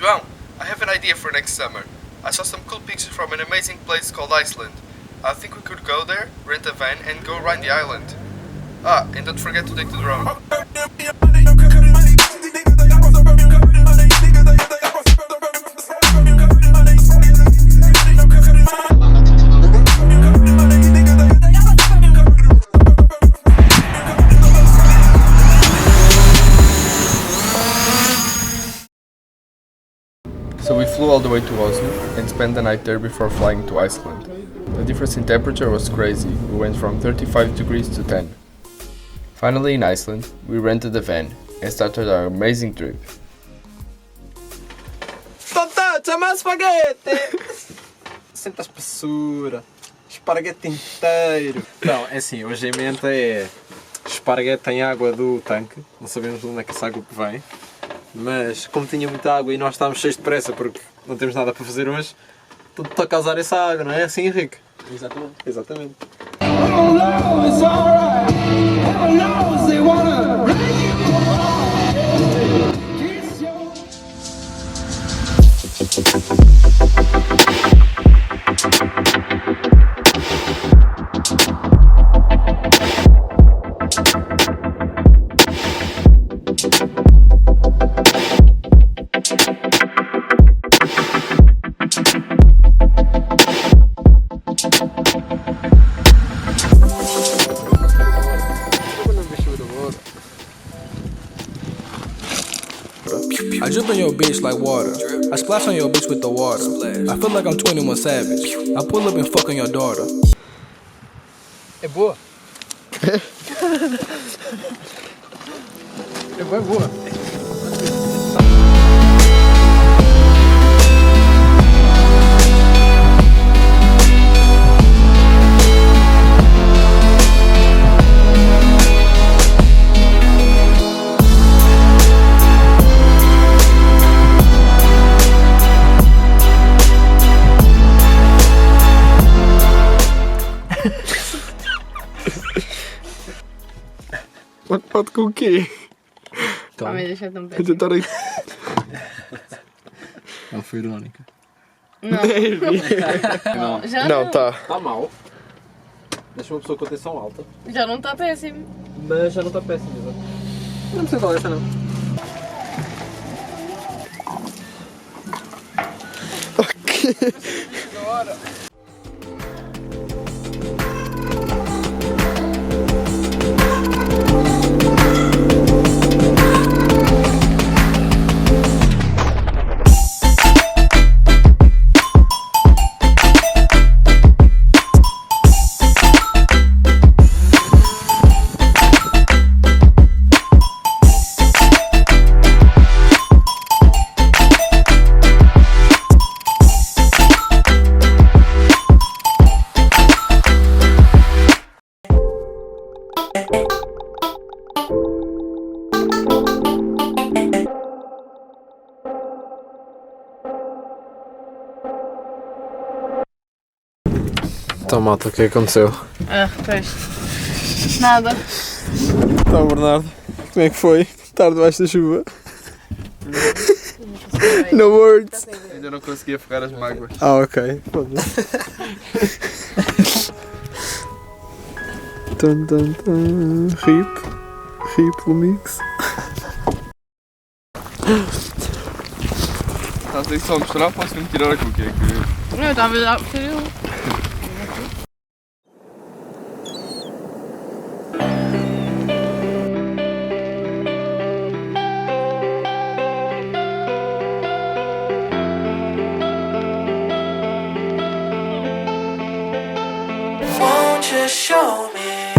João, I have an idea for next summer. I saw some cool pictures from an amazing place called Iceland. I think we could go there, rent a van and go around the island. Ah, and don't forget to take the drone. So we flew all the way to Oslo and spent the night there before flying to Iceland. The difference in temperature was crazy, we went from 35 degrees to 10. Finally in Iceland, we rented a van and started our amazing trip. Totó, chama espaguete! Senta a espessura, esparguete inteiro. Não, é assim, hoje a menta é esparguete em água do tanque, não sabemos de onde é que essa água vem. Mas como tinha muita água e nós estávamos cheios de pressa porque não temos nada para fazer hoje, tudo está a causar essa água, não é assim, Henrique? Exatamente. Exatamente. I drip on your bitch like water. I splash on your bitch with the water. I feel like I'm 21 Savage. I pull up and fuck on your daughter. É boa? É bem boa. Pode com o quê? Então, me deixa tão Vou tentar aqui. Ela foi irónica. Não. Não, Já não, tá. Está mal. Deixa uma pessoa com atenção alta. Já não está péssimo. Mas já não está péssimo, exato. Não precisa falar dessa não. Ok. Então, malta, o que aconteceu? Ah, pois. Nada. Então, Bernardo, como é que foi? Estar debaixo da chuva? No words. Ainda não consegui afogar as mágoas. Ah, ok. Tum, tum, tum. RIP Lumix. Estás aí só a mostrar ou posso-me tirar a cookie? Não, eu estava a dar para ele. Show me.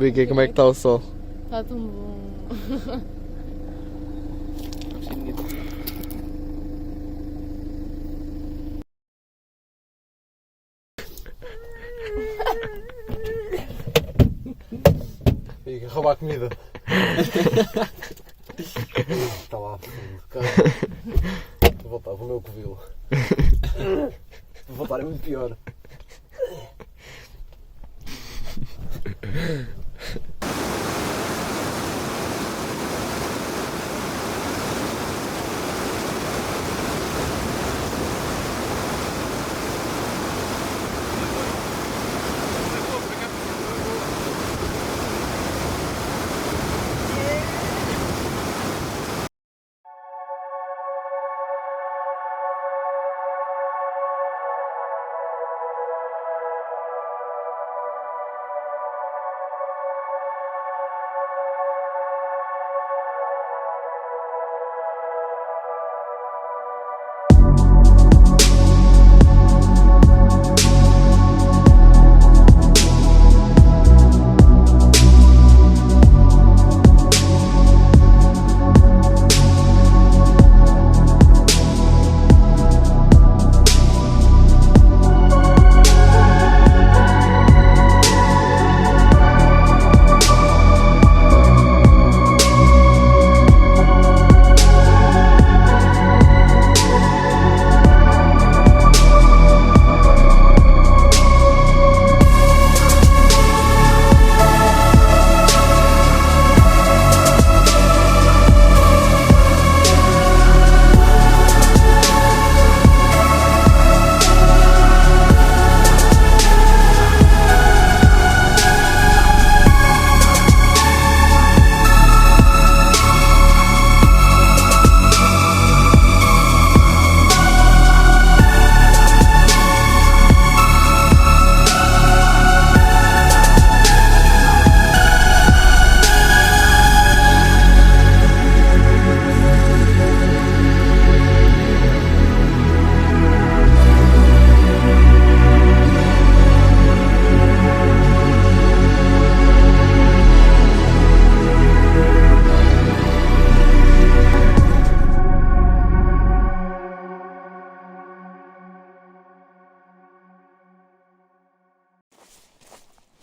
Vicky, como é que está o sol? Está tão bom. Fica, roubar a comida. Está lá, cara. Vou voltar, vou meu covilo. Vou voltar, é muito pior.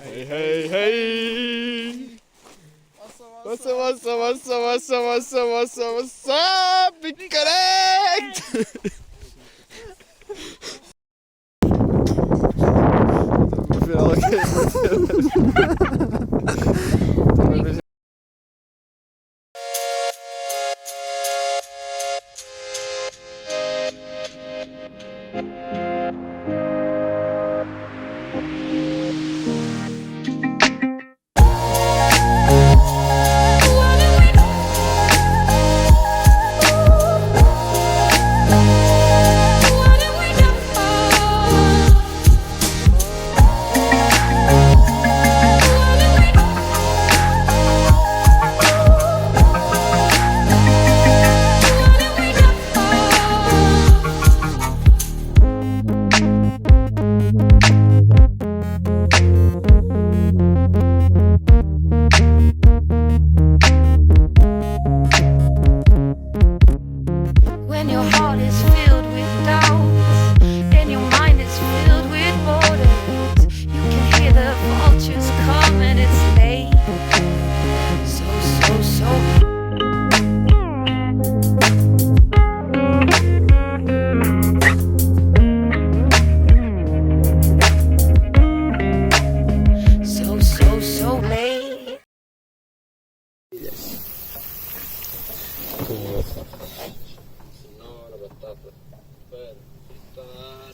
Hey, hey, hey! What's up? Be correct! When your heart is filled with doubts and your mind is filled with borders, you can hear the vultures come and it's late. So late. Cenoura, batata, para fritar.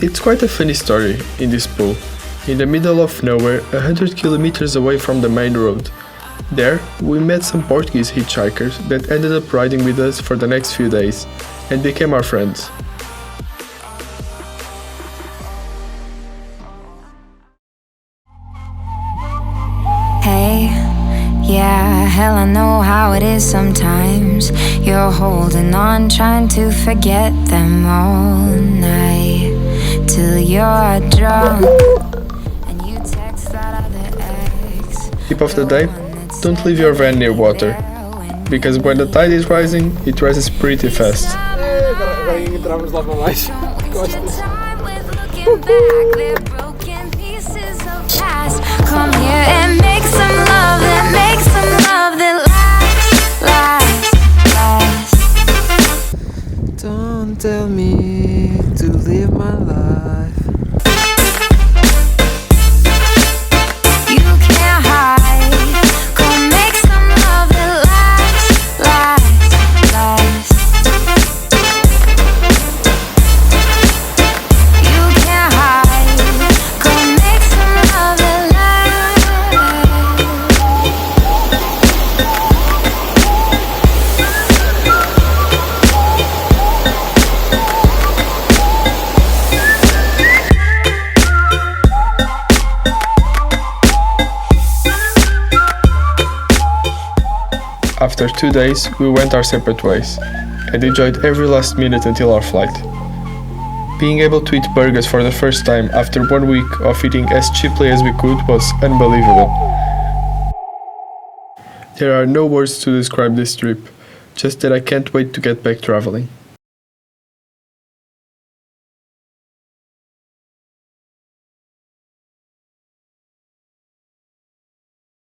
It's quite a funny story in this pool. In the middle of nowhere, 100 kilometers away from the main road. There, we met some Portuguese hitchhikers that ended up riding with us for the next few days and became our friends. Hey, yeah, hell, I know how it is sometimes. You're holding on, trying to forget them all night till you're drunk and you text that other ex. Tip of the day, don't leave your van near water, because when the tide is rising, it rises pretty fast. Agora entramos lá para baixo. Come here and make some love that lasts. Don't tell me to live my life. You can't hide. Come make some love that lasts. You can't hide. Come make some love that lasts. After 2 days, we went our separate ways, and enjoyed every last minute until our flight. Being able to eat burgers for the first time after 1 week of eating as cheaply as we could was unbelievable. There are no words to describe this trip, just that I can't wait to get back traveling.